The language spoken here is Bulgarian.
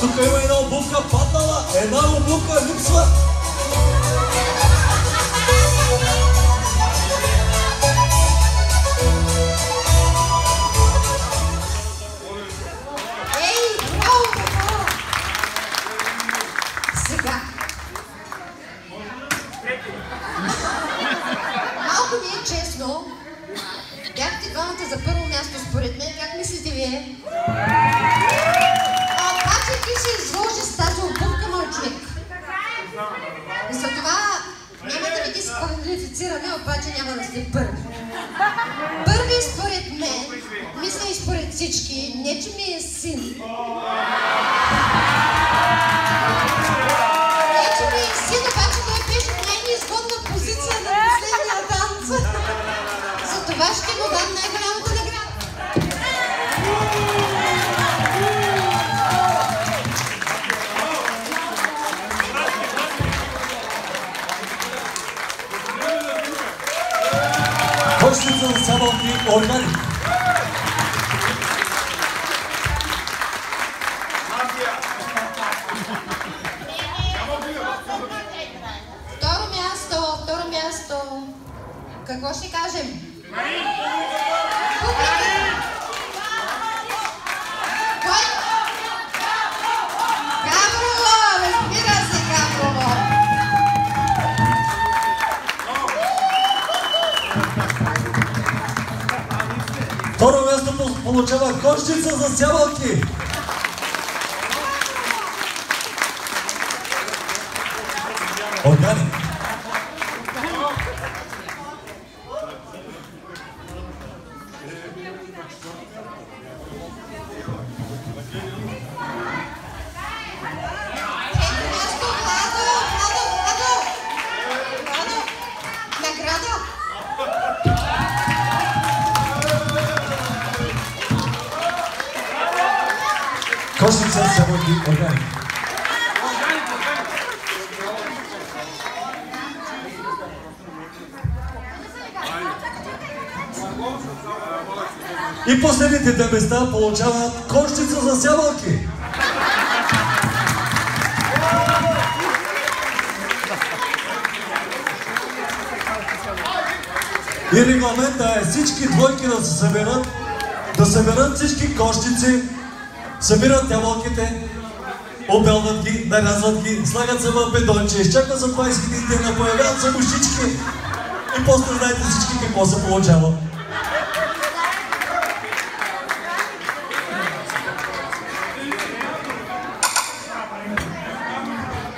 Тук има една обувка паднала, една обувка липсва. Малко не е честно. Бяхте двамата за първо място според мен. Как мислите вие? Обаче ти се изложи с тази обувка, мой човек. И за това няма да ви дисквалифицираме, обаче няма да сте първи. Първи според мен, мисля и според всички, не че ми е син. Не че ми е син, обаче той беше в най-неизгодна позиция на последния танц. За това ще му дам най-голямата награда. Кошница за сябълки Органик. Второ място. Какво ще кажем? Кой? Гаврово! Разбира се, Гаврово! Второ място получава кошница за сябълки. Органик. Кошница за сябълки Органик. И последните две места получават кошница за сябълки. И регламента е всички двойки да се съберат, да съберат всички кошници, събират ябълките, обелват ги, нарязват ги, слагат се в бедонче, изчакват за 20 дни, появяват се мушички и после знаете всички какво се получава.